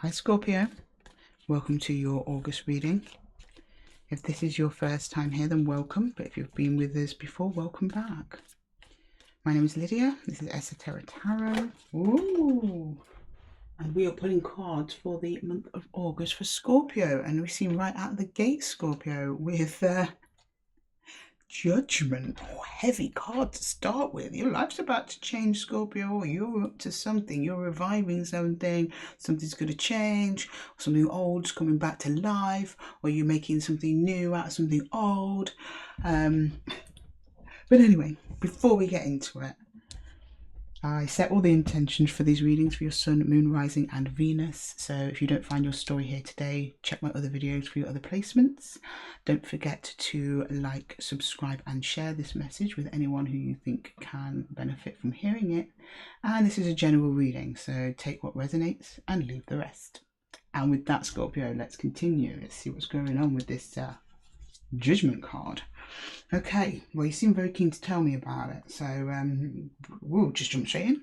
Hi Scorpio, welcome to your August reading. If this is your first time here, then welcome, but if you've been with us before, welcome back. My name is Lydia, this is Esotera Tarot. Ooh! And we are pulling cards for the month of August for Scorpio, and we seem right out of the gate, Scorpio, with Judgment. Oh, heavy card to start with. Your life's about to change, Scorpio. You're up to something. You're reviving something. Something's going to change. Something old's coming back to life. Or you're making something new out of something old. But anyway, before we get into it, I set all the intentions for these readings for your Sun, Moon, Rising and Venus. So if you don't find your story here today, check my other videos for your other placements. Don't forget to like, subscribe and share this message with anyone who you think can benefit from hearing it. And this is a general reading, so take what resonates and leave the rest. And with that, Scorpio, let's continue. Let's see what's going on with this Judgment card. Okay, well, you seem very keen to tell me about it, so we'll just jump straight in.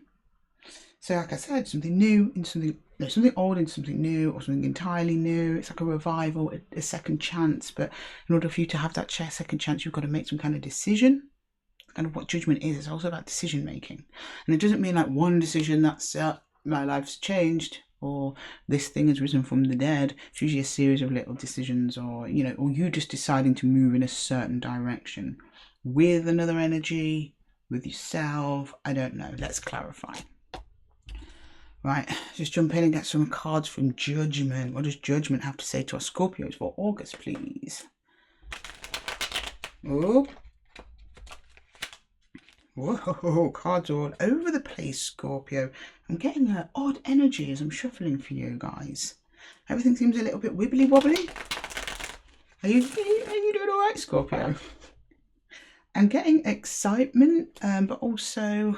So like I said, something new into something, no, something old into something new, or something entirely new. It's like a revival, a second chance, but in order for you to have that second chance, you've got to make some kind of decision. Kind of what Judgment is, it's also about decision making. And it doesn't mean like one decision that's my life's changed, or this thing has risen from the dead. It's usually a series of little decisions, or you know, or you just deciding to move in a certain direction with another energy, with yourself. I don't know. Let's clarify. Right, just jump in and get some cards from Judgment. What does Judgment have to say to our Scorpios for August, please? Oh. Whoa, cards all over the place, Scorpio. I'm getting odd energy as I'm shuffling for you guys. Everything seems a little bit wibbly wobbly. Are you doing all right, Scorpio? I'm getting excitement, but also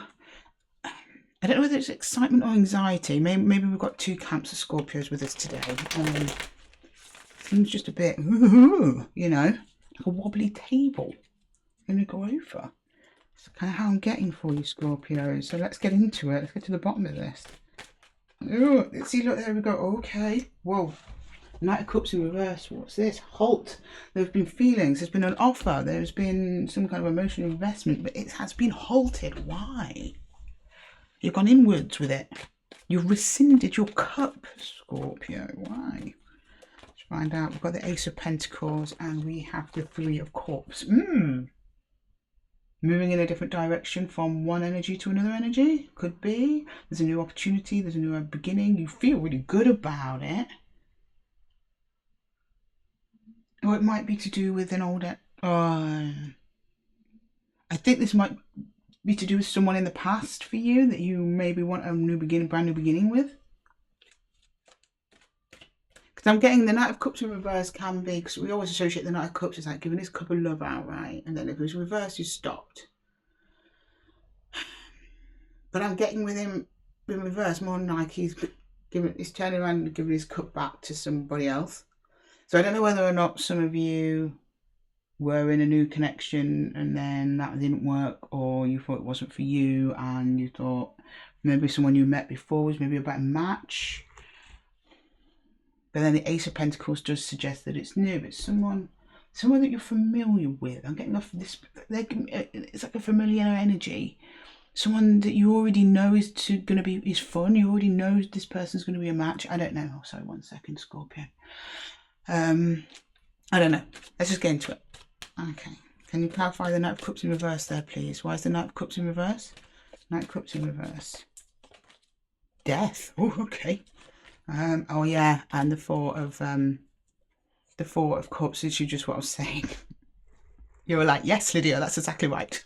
I don't know whether it's excitement or anxiety. Maybe we've got two camps of Scorpios with us today. Seems just a bit, you know, like a wobbly table. I'm gonna go over. That's kind of how I'm getting for you, Scorpio. So let's get into it. Let's get to the bottom of this. Oh, see, look, there we go. Okay. Whoa. Knight of Cups in reverse. What's this? Halt. There have been feelings. There's been an offer. There's been some kind of emotional investment, but it has been halted. Why? You've gone inwards with it. You've rescinded your cup, Scorpio. Why? Let's find out. We've got the Ace of Pentacles and we have the Three of Cups. Moving in a different direction from one energy to another energy. Could be. There's a new opportunity. There's a new beginning. You feel really good about it. Or it might be to do with an older... I think this might be to do with someone in the past for you that you maybe want a new beginning, brand new beginning with. Because I'm getting the Knight of Cups in reverse can be, because we always associate the Knight of Cups as like giving his cup of love out, right? And then if it was reversed, you stopped. But I'm getting with him in reverse more than like he's turning around and giving his cup back to somebody else. So I don't know whether or not some of you were in a new connection and then that didn't work, or you thought it wasn't for you and you thought maybe someone you met before was maybe a better match. But then the Ace of Pentacles does suggest that it's new. It's someone that you're familiar with. I'm getting off this. It's like a familiar energy. Someone that you already know is fun. You already know this person's going to be a match. I don't know. Oh, sorry, 1 second, Scorpio. I don't know. Let's just get into it. Okay. Can you clarify the Knight of Cups in reverse there, please? Why is the Knight of Cups in reverse? Knight of Cups in reverse. Death. Oh, okay. Oh yeah, and the Four of Cups is just what I was saying. You were like, yes, Lydia, that's exactly right.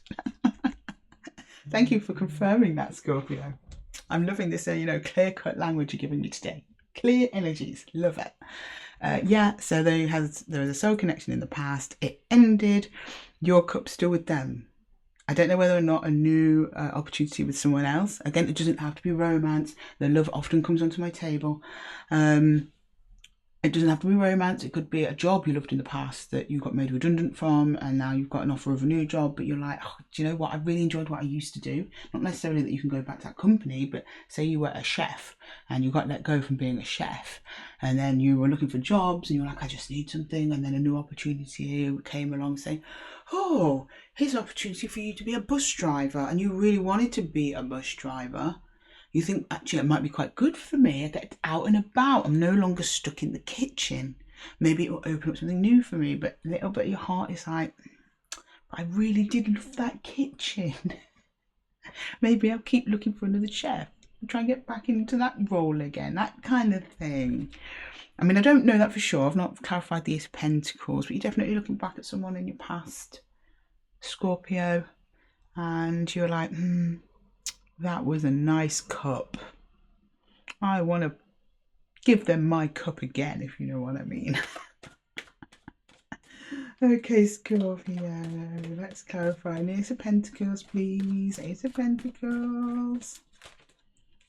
Thank you for confirming that, Scorpio. I'm loving this, clear-cut language you're giving me today. Clear energies, love it. Yeah, so there was a soul connection in the past. It ended. Your cup's still with them. I don't know whether or not a new opportunity with someone else. Again, it doesn't have to be romance. The love often comes onto my table. And It doesn't have to be romance. It could be a job you loved in the past that you got made redundant from, and now you've got an offer of a new job, but you're like, oh, do you know what? I really enjoyed what I used to do. Not necessarily that you can go back to that company, but say you were a chef and you got let go from being a chef, and then you were looking for jobs and you were like, I just need something, and then a new opportunity came along saying, oh, here's an opportunity for you to be a bus driver, and you really wanted to be a bus driver. You think, actually, it might be quite good for me. I get out and about. I'm no longer stuck in the kitchen. Maybe it will open up something new for me. But a little bit of your heart is like, I really did love that kitchen. Maybe I'll keep looking for another chef and try and get back into that role again. That kind of thing. I mean, I don't know that for sure. I've not clarified the Ace of Pentacles. But you're definitely looking back at someone in your past, Scorpio. And you're like, that was a nice cup. I want to give them my cup again, if you know what I mean. Okay, Scorpio, let's clarify. Ace of Pentacles, please. Ace of Pentacles.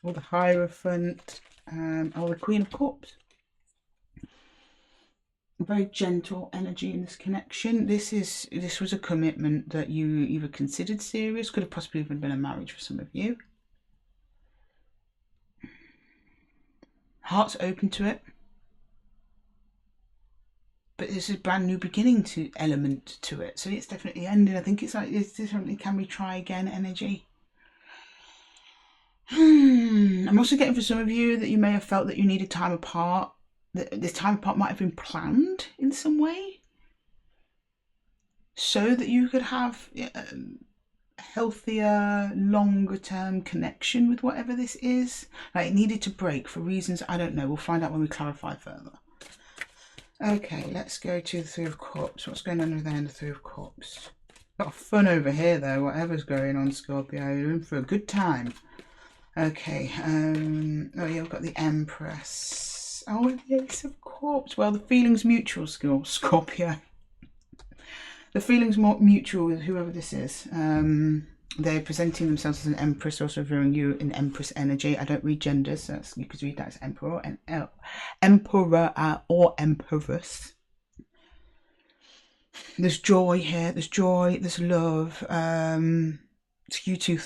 Or the Hierophant. Or the Queen of Cups. Very gentle energy in this connection. This was a commitment that you either considered serious, could have possibly even been a marriage for some of you. Heart's open to it, but there's a brand new beginning to element to it, so it's definitely ending. I think it's like it's definitely can we try again energy. I'm also getting for some of you that you may have felt that you needed time apart. That this time apart might have been planned in some way, so that you could have a healthier, longer term connection with whatever this is. Like it needed to break for reasons I don't know. We'll find out when we clarify further. Okay, let's go to the Three of Cups. What's going on with there in the Three of Cups? A lot of fun over here though, whatever's going on, Scorpio. You're in for a good time. Okay, oh yeah, we've got the Empress. Oh, the Ace of Cups. Well, the feeling's mutual, Scorpio. The feeling's more mutual with whoever this is. They're presenting themselves as an Empress, also viewing you in Empress energy. I don't read genders, so you could read that as Emperor and Emperor or Empress. There's joy here. There's joy. There's love. You two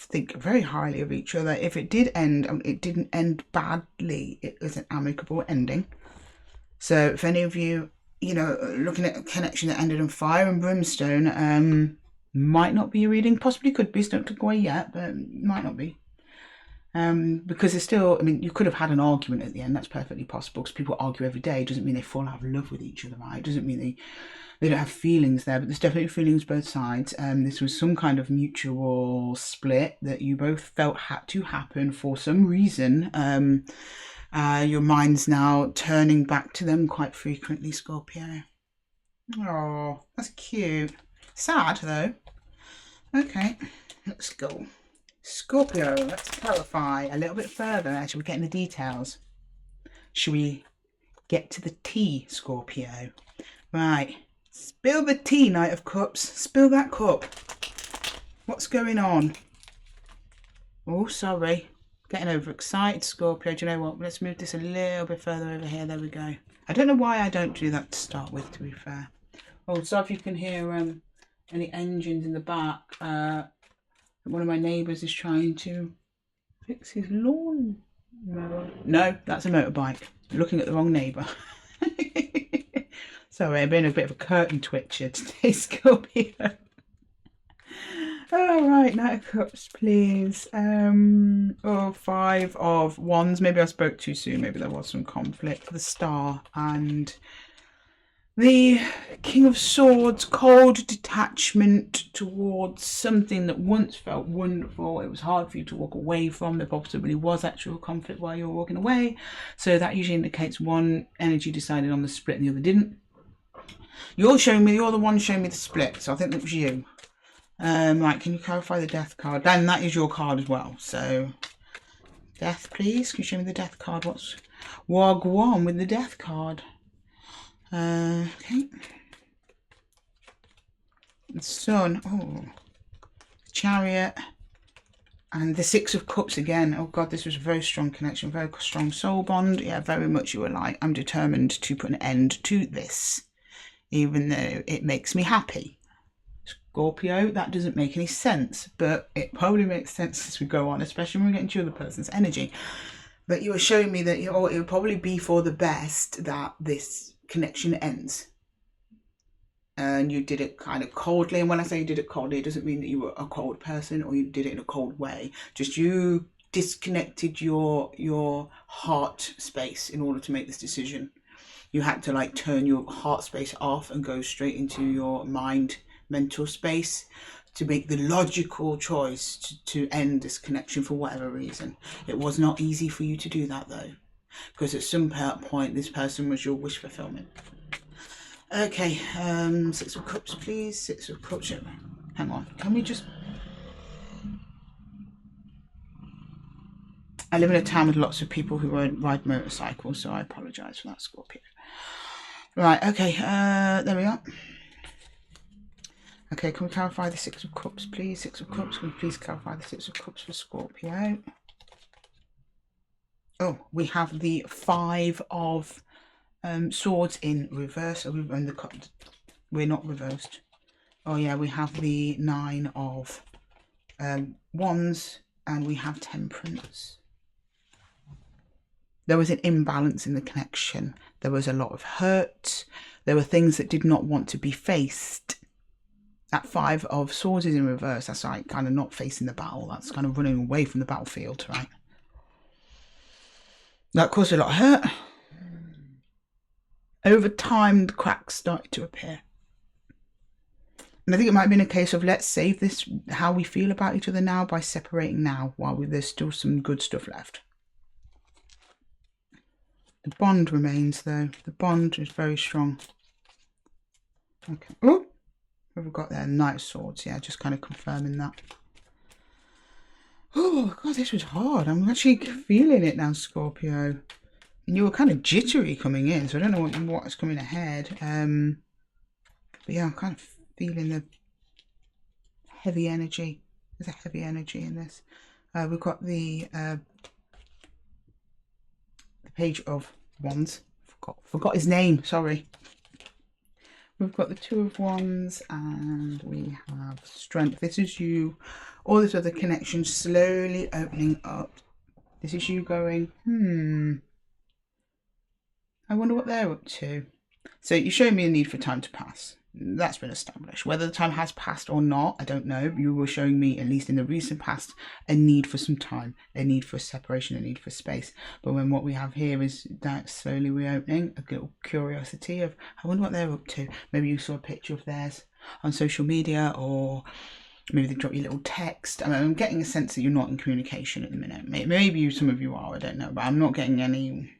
think very highly of each other. If it did end, it didn't end badly. It was an amicable ending. So if any of you, you know, looking at a connection that ended in fire and brimstone, might not be a reading. Possibly could be. So don't click away yet, but might not be. Because there's still, I mean, you could have had an argument at the end. That's perfectly possible because people argue every day. It doesn't mean they fall out of love with each other, right? It doesn't mean they don't have feelings there, but there's definitely feelings both sides. This was some kind of mutual split that you both felt had to happen for some reason. Your mind's now turning back to them quite frequently, Scorpio. Oh, that's cute. Sad though. Okay, let's go. Scorpio, let's clarify a little bit further. Actually, we're getting the details. Should we get to the tea, Scorpio? Right. Spill the tea, Knight of Cups. Spill that cup. What's going on? Oh, sorry. Getting overexcited, Scorpio. Do you know what? Let's move this a little bit further over here. There we go. I don't know why I don't do that to start with, to be fair. Oh, sorry if you can hear any engines in the back. One of my neighbours is trying to fix his lawn mower. No, that's a motorbike. Looking at the wrong neighbour. Sorry, I've been a bit of a curtain twitcher today, Scorpio. All right, Knight of Cups, please. Oh, Five of Wands. Maybe I spoke too soon. Maybe there was some conflict. The Star and the King of Swords. Cold detachment towards something that once felt wonderful. It was hard for you to walk away from. There possibly was actual conflict while you were walking away. So that usually indicates one energy decided on the split and the other didn't. You're the one showing me the split. So I think that was you. Right, can you clarify the Death card? And that is your card as well. So, Death, please. Can you show me the Death card? What's Wagwan with the Death card? Okay. The Sun. Oh. Chariot. And the Six of Cups again. Oh God, this was a very strong connection, very strong soul bond. Yeah, very much you were like, I'm determined to put an end to this, even though it makes me happy. Scorpio, that doesn't make any sense, but it probably makes sense as we go on, especially when we get into the other person's energy. But you were showing me that it would probably be for the best that this connection ends. And you did it kind of coldly. And when I say you did it coldly, it doesn't mean that you were a cold person or you did it in a cold way. Just you disconnected your heart space in order to make this decision. You had to like turn your heart space off and go straight into your mental space to make the logical choice to end this connection for whatever reason. It was not easy for you to do that though, because at some point this person was your wish fulfillment. Okay, Six of Cups, please. Six of Cups. Hang on, can we just... I live in a town with lots of people who ride motorcycles, so I apologise for that, Scorpio. Right, okay, there we are. Okay, can we clarify the Six of Cups, please? Six of Cups, can we please clarify the Six of Cups for Scorpio? Oh, we have the Five of Swords in reverse. We're not reversed. Oh yeah, we have the Nine of Wands and we have Temperance. There was an imbalance in the connection. There was a lot of hurt. There were things that did not want to be faced. That Five of Swords is in reverse. That's like kind of not facing the battle. That's kind of running away from the battlefield, right? That caused a lot of hurt. Over time, the cracks started to appear. And I think it might have been a case of let's save this, how we feel about each other now, by separating now while there's still some good stuff left. The bond remains though. The bond is very strong. Okay. Oh, what have we got there? Knight of Swords. Yeah, just kind of confirming that. Oh God, this was hard. I'm actually feeling it now, Scorpio. And you were kind of jittery coming in, so I don't know what's coming ahead. But yeah, I'm kind of feeling the heavy energy. There's a heavy energy in this. We've got the Page of Wands. Forgot his name, sorry. We've got the Two of Wands and we have Strength. This is you. All this other connection slowly opening up. This is you going, I wonder what they're up to. So you showed me a need for time to pass. That's been established. Whether the time has passed or not, I don't know. You were showing me, at least in the recent past, a need for some time, a need for separation, a need for space. But when what we have here is that slowly reopening, a little curiosity of, I wonder what they're up to. Maybe you saw a picture of theirs on social media, or maybe they dropped you a little text. I mean, I'm getting a sense that you're not in communication at the minute. Maybe some of you are, I don't know. But I'm not getting any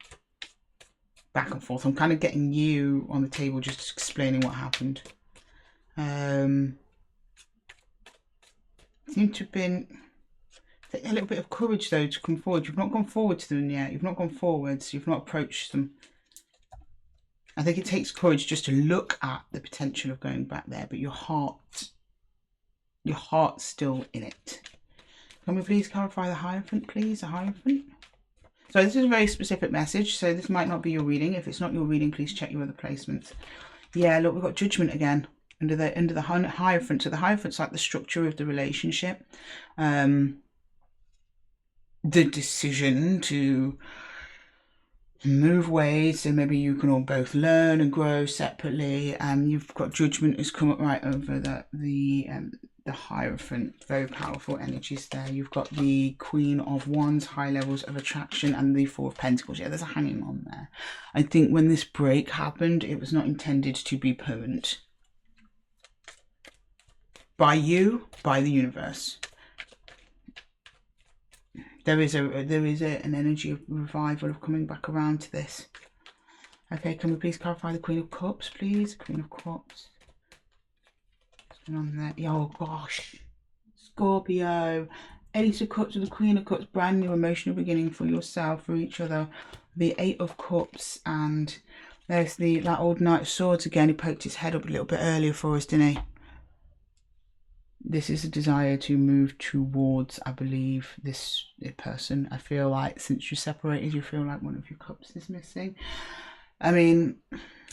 back and forth. I'm kind of getting you on the table, just explaining what happened. Seem to have been a little bit of courage though to come forward. You've not gone forward to them yet. You've not gone forwards. You've not approached them. I think it takes courage just to look at the potential of going back there, but your heart's still in it. Can we please clarify the Hierophant, please? The Hierophant. So this is a very specific message, so this might not be your reading. If it's not your reading, please check your other placements. Yeah, look, we've got Judgment again under the Hierophant. So the Hierophant's like the structure of the relationship, the decision to move ways, so maybe you can all both learn and grow separately. And you've got Judgment has come up right over the Hierophant. Very powerful energies there. You've got the Queen of Wands, high levels of attraction, and the Four of Pentacles. Yeah, there's a hanging on there. I think when this break happened, it was not intended to be permanent. By you, by the universe. There is an energy of revival, of coming back around to this. Okay, can we please clarify the Queen of Cups, please? Queen of Cups. On there. Oh gosh, Scorpio, Ace of Cups with the Queen of Cups, brand new emotional beginning for yourself, for each other. The Eight of Cups, and there's that old Knight of Swords again. He poked his head up a little bit earlier for us, didn't he? This is a desire to move towards, I believe, this person. I feel like since you're separated, you feel like one of your cups is missing. I mean,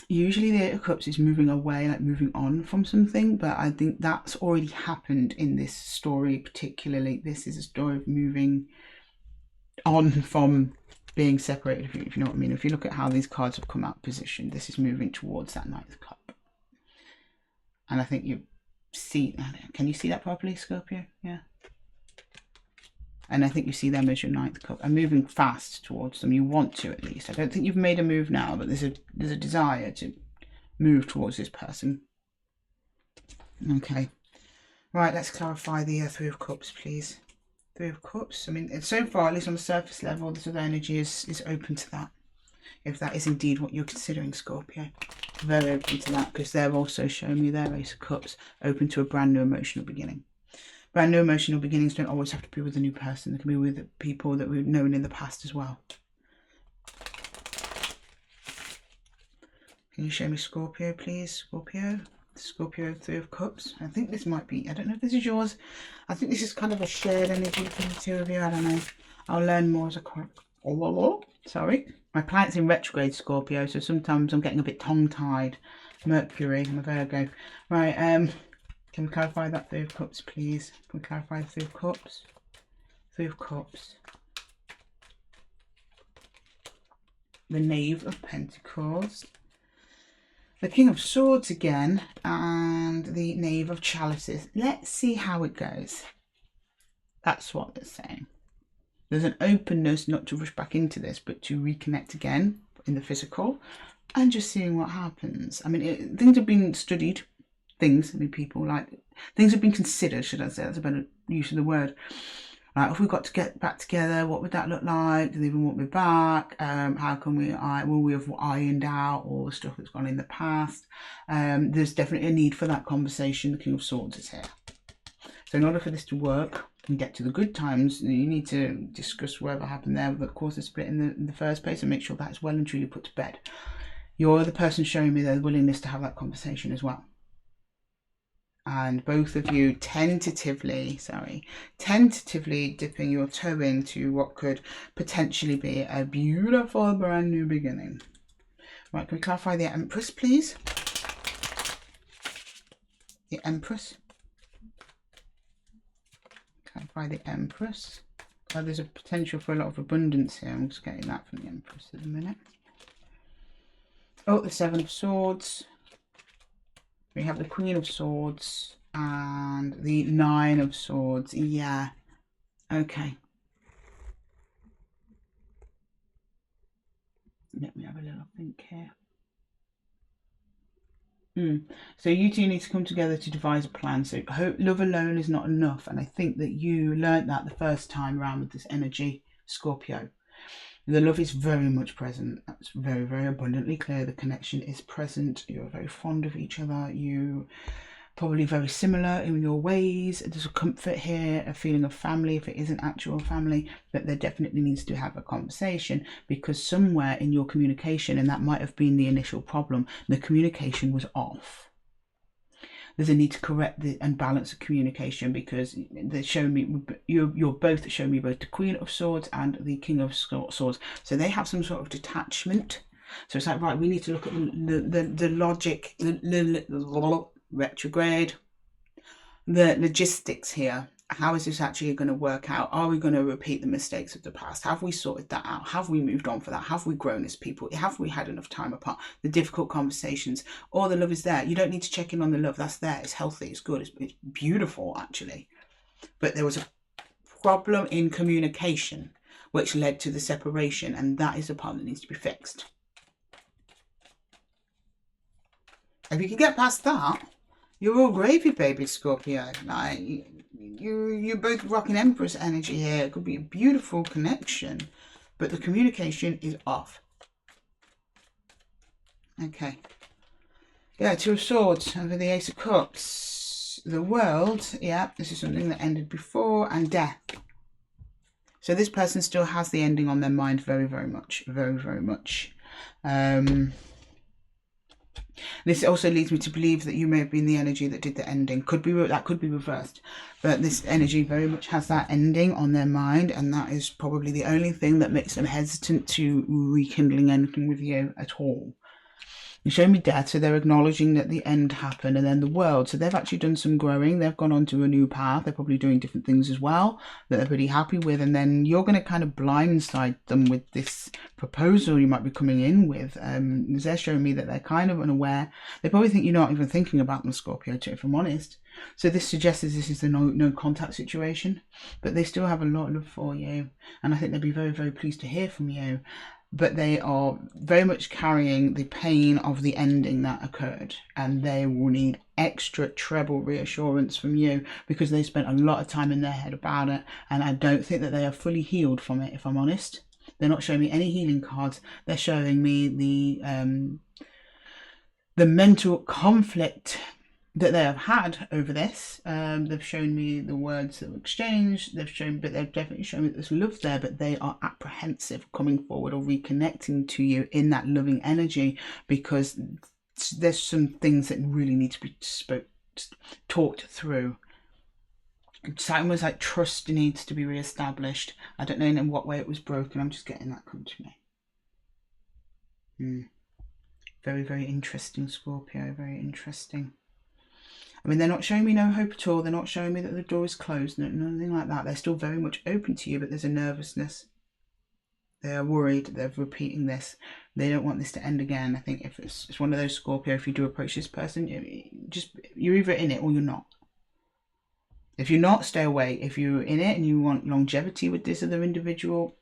usually the Eight of Cups is moving away, like moving on from something, but I think that's already happened in this story particularly. This is a story of moving on from being separated, if you know what I mean. If you look at how these cards have come out positioned, this is moving towards that Ninth Cup. And I think you see, can you see that properly, Scorpio? Yeah. And I think you see them as your Ninth Cup and moving fast towards them. You want to, at least. I don't think you've made a move now, but there's a desire to move towards this person. Okay. Right, let's clarify the Three of Cups, please. Three of Cups. I mean, so far, at least on the surface level, this other energy is open to that. If that is indeed what you're considering, Scorpio. Very open to that, because they're also showing me their Ace of Cups, open to a brand new emotional beginning. Brand new emotional beginnings don't always have to be with a new person. They can be with people that we've known in the past as well. Can you show me Scorpio, please? Scorpio. Scorpio, Three of Cups. I think this might be, I don't know if this is yours. I think this is kind of a shared energy between the two of you. I don't know. I'll learn more as I go. Oh, sorry. My planet's in retrograde, Scorpio, so sometimes I'm getting a bit tongue-tied. Mercury, I'm a Virgo. Right, can we clarify that Three of Cups, please? Can we clarify the Three of Cups? Three of Cups. The Knave of Pentacles. The King of Swords again. And the Knave of Chalices. Let's see how it goes. That's what they're saying. There's an openness not to rush back into this, but to reconnect again in the physical. And just seeing what happens. I mean, things have been studied. Things have been considered, should I say, that's a better use of the word. Right, if we got to get back together, what would that look like? Do they even want me back? How can will we have ironed out all the stuff that's gone in the past? There's definitely a need for that conversation. The King of Swords is here. So in order for this to work and get to the good times, you need to discuss whatever happened there that caused the split in the first place and make sure that's well and truly put to bed. You're the person showing me their willingness to have that conversation as well. And both of you tentatively dipping your toe into what could potentially be a beautiful brand new beginning. Right, can we clarify the Empress, please? The Empress. Clarify the Empress. Oh, there's a potential for a lot of abundance here. I'm just getting that from the Empress in a minute. Oh, the Seven of Swords. We have the Queen of Swords and the Nine of Swords. Yeah. Okay. Let me have a little think here. So you two need to come together to devise a plan. So love alone is not enough. And I think that you learnt that the first time around with this energy, Scorpio. The love is very much present. That's very, very abundantly clear. The connection is present. You're very fond of each other. You probably very similar in your ways. There's a comfort here, a feeling of family if it isn't actual family, but there definitely needs to have a conversation because somewhere in your communication, and that might have been the initial problem, the communication was off. There's a need to correct and balance the communication because they're showing me, you're both showing me both the Queen of Swords and the King of Swords. So they have some sort of detachment. So it's like, right, we need to look at the logic, retrograde, the logistics here. How is this actually going to work out? Are we going to repeat the mistakes of the past? Have we sorted that out? Have we moved on for that? Have we grown as people? Have we had enough time apart? The difficult conversations, or the love is there. You don't need to check in on the love. That's there. It's healthy. It's good. It's beautiful, actually. But there was a problem in communication, which led to the separation, and that is the part that needs to be fixed. If you can get past that, you're all gravy, baby, Scorpio. Like, you're both rocking Empress energy here. It could be a beautiful connection, but the communication is off. Okay. Yeah, Two of Swords over the Ace of Cups. The World, yeah, this is something that ended before, and Death. So this person still has the ending on their mind very, very much. Very, very much. This also leads me to believe that you may have been the energy that did the ending. That could be reversed, but this energy very much has that ending on their mind, and that is probably the only thing that makes them hesitant to rekindling anything with you at all. You show me death, so they're acknowledging that the end happened, and then the world. So they've actually done some growing. They've gone on to a new path. They're probably doing different things as well that they're pretty happy with. And then you're going to kind of blindside them with this proposal you might be coming in with. They're showing me that they're kind of unaware. They probably think you're not even thinking about them, Scorpio, if I'm honest. So this suggests this is a no contact situation, but they still have a lot of love for you. And I think they'll be very, very pleased to hear from you. But they are very much carrying the pain of the ending that occurred, and they will need extra treble reassurance from you because they spent a lot of time in their head about it, and I don't think that they are fully healed from it, if I'm honest. They're not showing me any healing cards. They're showing me the mental conflict that they have had over this. They've shown me the words that were exchanged. They've definitely shown me that there's love there, but they are apprehensive coming forward or reconnecting to you in that loving energy because there's some things that really need to be talked through. It's almost like trust needs to be reestablished. I don't know in what way it was broken. I'm just getting that come to me. Very, very interesting, Scorpio. Very interesting. I mean, they're not showing me no hope at all. They're not showing me that the door is closed, nothing like that. They're still very much open to you, but there's a nervousness. They are worried. They're repeating this. They don't want this to end again. I think if it's one of those, Scorpio, if you do approach this person, you're either in it or you're not. If you're not, stay away. If you're in it and you want longevity with this other individual,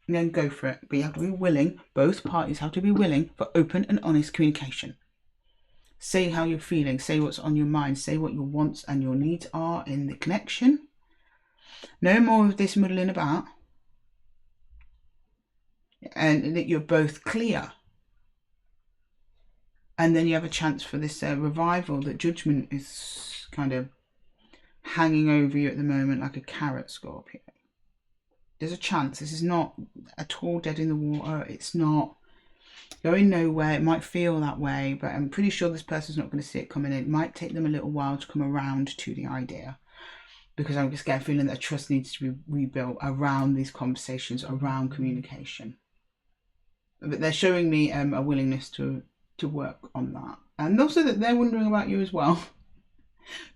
then go for it. But you have to be willing. Both parties have to be willing for open and honest communication. Say how you're feeling, say what's on your mind, say what your wants and your needs are in the connection. No more of this muddling about. And that you're both clear. And then you have a chance for this revival. That judgment is kind of hanging over you at the moment like a carrot, Scorpio. There's a chance. This is not at all dead in the water. It's not going nowhere. It might feel that way, but I'm pretty sure this person's not going to see it coming in. It might take them a little while to come around to the idea, because I'm just getting a feeling that trust needs to be rebuilt around these conversations, around communication. But they're showing me a willingness to work on that, and also that they're wondering about you as well.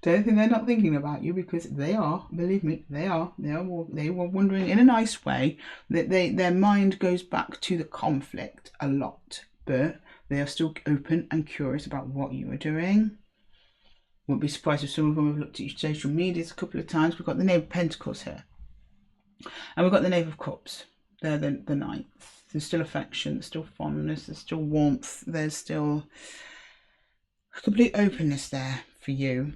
Don't think they're not thinking about you, because they are. Believe me, they are. They were wondering in a nice way. That their mind goes back to the conflict a lot, but they are still open and curious about what you are doing. Wouldn't be surprised if some of them have looked at your social medias a couple of times. We've got the Knave of Pentacles here, and we've got the Knave of Cups. They're the ninth. There's still affection. There's still fondness. There's still warmth. There's still a complete openness there for you,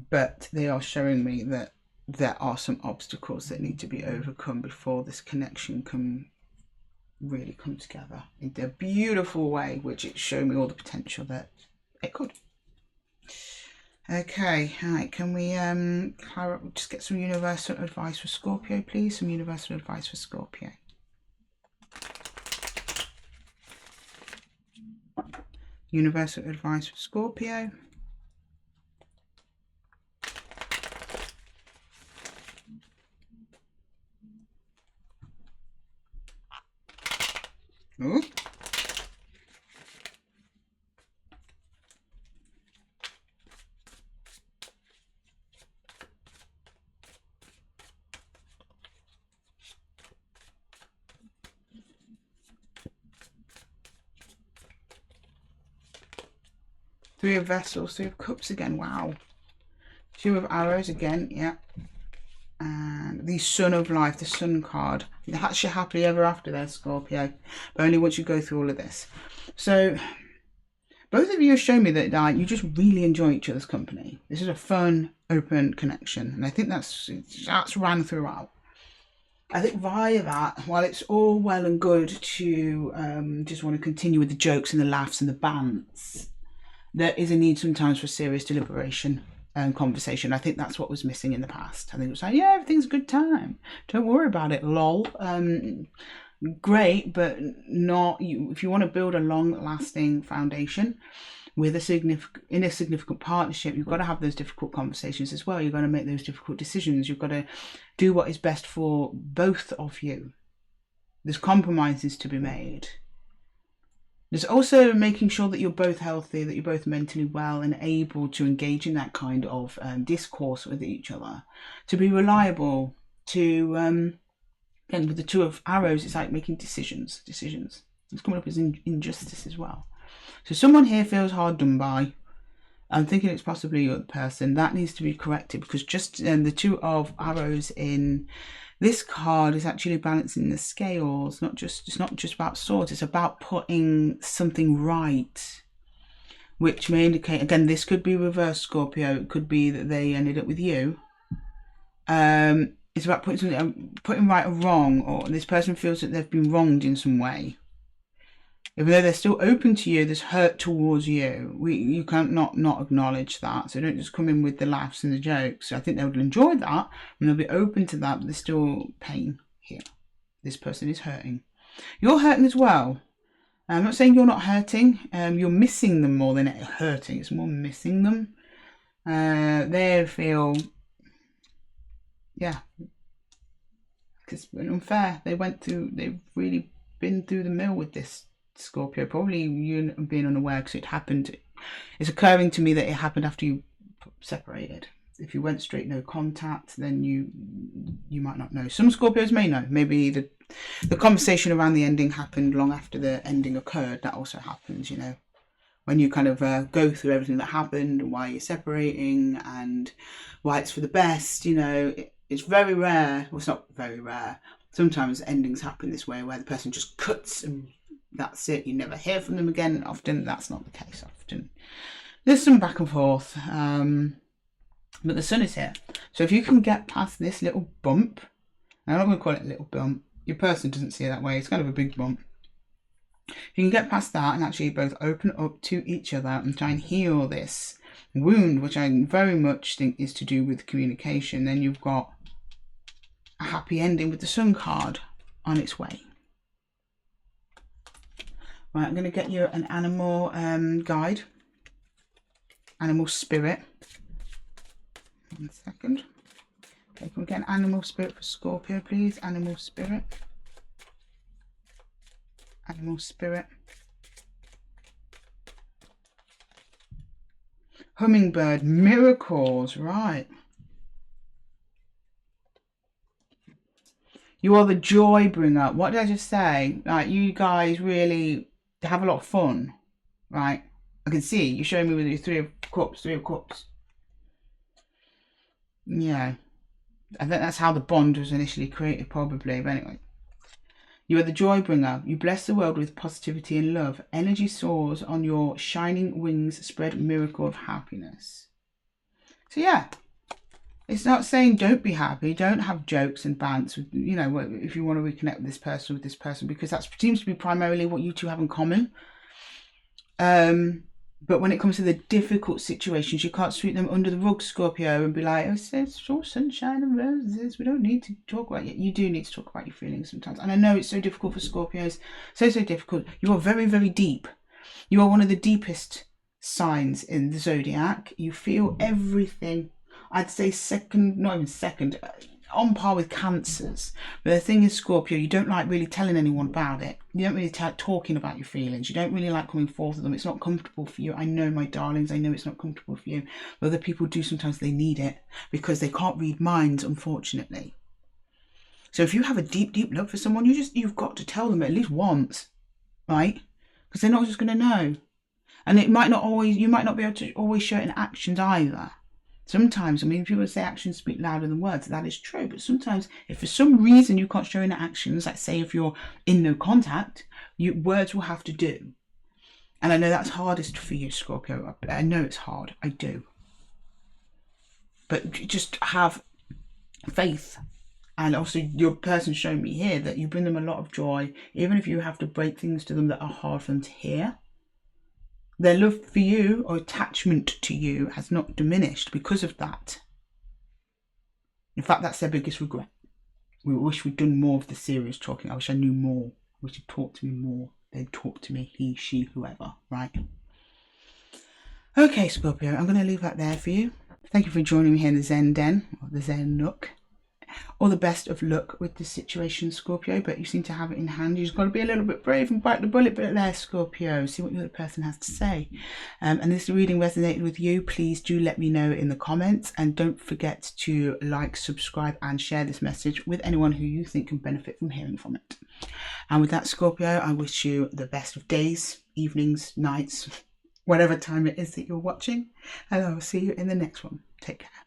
but they are showing me that there are some obstacles that need to be overcome before this connection can really come together in a beautiful way, which it's showing me all the potential that it could. Okay, all right, can we just get some universal advice for Scorpio, please? Some universal advice for Scorpio. Universal advice for Scorpio. Ooh. Three of Vessels, Three of Cups again, wow. Two of Arrows again, yeah. And the Sun of Life, the Sun card. That's your happily ever after there, Scorpio. But only once you go through all of this. So, both of you have shown me that you just really enjoy each other's company. This is a fun, open connection. And I think that's ran throughout. I think via that, while it's all well and good to just want to continue with the jokes and the laughs and the bants, there is a need sometimes for serious deliberation and conversation. I think that's what was missing in the past. I think it was like, yeah, everything's a good time. Don't worry about it, lol. great, but not you. If you want to build a long-lasting foundation with a significant partnership, you've got to have those difficult conversations as well. You've got to make those difficult decisions. You've got to do what is best for both of you. There's compromises to be made. There's also making sure that you're both healthy, that you're both mentally well and able to engage in that kind of discourse with each other, to be reliable, to, and with the Two of Arrows, it's like making decisions. It's coming up as injustice as well. So someone here feels hard done by. I'm thinking it's possibly your person. That needs to be corrected, because just the Two of Arrows in this card is actually balancing the scales. It's not just about swords. It's about putting something right, which may indicate, again, this could be reverse Scorpio. It could be that they ended up with you. It's about putting right or wrong, or this person feels that they've been wronged in some way. Even though they're still open to you, there's hurt towards you. You can't not acknowledge that. So don't just come in with the laughs and the jokes. I think they would enjoy that and they'll be open to that, but there's still pain here. This person is hurting. You're hurting as well. I'm not saying you're not hurting. You're missing them more than hurting. It's more missing them. They feel, yeah, it's been unfair. They've really been through the mill with this Scorpio. Probably you being unaware, because it happened. It's occurring to me that it happened after you separated. If you went straight no contact, then you might not know. Some Scorpios may know. Maybe the conversation around the ending happened long after the ending occurred. That also happens, you know, when you kind of go through everything that happened and why you're separating and why it's for the best. You know, it's very rare. Well, it's not very rare. Sometimes endings happen this way, where the person just cuts and that's it. You never hear from them again. Often that's not the case. Often there's some back and forth, but the sun is here. So if you can get past this little bump, I'm not going to call it a little bump. Your person doesn't see it that way. It's kind of a big bump. If you can get past that and actually both open up to each other and try and heal this wound, which I very much think is to do with communication, then you've got a happy ending with the Sun card on its way. Right, I'm going to get you an animal guide, animal spirit. 1 second. Okay, can we get an animal spirit for Scorpio, please? Animal spirit. Animal spirit. Hummingbird, miracles, right. You are the joy bringer. What did I just say? Like, you guys really have a lot of fun, right? I can see you showing me with your Three of Cups. Yeah, I think that's how the bond was initially created, probably. But anyway, you are the joy bringer. You bless the world with positivity and love. Energy soars on your shining wings, spread miracle of happiness. So yeah, it's not saying don't be happy, don't have jokes and bants with, you know, if you want to reconnect with this person, because that seems to be primarily what you two have in common. But when it comes to the difficult situations, you can't sweep them under the rug, Scorpio, and be like, oh, it's all sunshine and roses. We don't need to talk about it. You do need to talk about your feelings sometimes. And I know it's so difficult for Scorpios. So difficult. You are very, very deep. You are one of the deepest signs in the zodiac. You feel everything. I'd say second, not even second, on par with Cancers. But the thing is, Scorpio, you don't like really telling anyone about it. You don't really like talking about your feelings. You don't really like coming forth with them. It's not comfortable for you. I know, my darlings, I know it's not comfortable for you. But other people do sometimes. They need it because they can't read minds, unfortunately. So if you have a deep, deep love for someone, you've got to tell them at least once, right? Because they're not just going to know. And you might not be able to always show it in actions either. Sometimes, I mean, people say actions speak louder than words. That is true. But sometimes, if for some reason you can't show in actions, like say if you're in no contact, words will have to do. And I know that's hardest for you, Scorpio. I know it's hard. I do. But just have faith. And also your person showing me here that you bring them a lot of joy, even if you have to break things to them that are hard for them to hear. Their love for you or attachment to you has not diminished because of that. In fact, that's their biggest regret. We wish we'd done more of the serious talking. I wish I knew more. I wish you'd talk to me more. They'd talk to me, he, she, whoever, right? Okay, Scorpio, I'm going to leave that there for you. Thank you for joining me here in the Zen Den, or the Zen Nook. All the best of luck with this situation, Scorpio, but you seem to have it in hand. You've got to be a little bit brave and bite the bullet bit there, Scorpio. See what the other person has to say. And if this reading resonated with you, please do let me know in the comments. And don't forget to like, subscribe, and share this message with anyone who you think can benefit from hearing from it. And with that, Scorpio, I wish you the best of days, evenings, nights, whatever time it is that you're watching. And I will see you in the next one. Take care.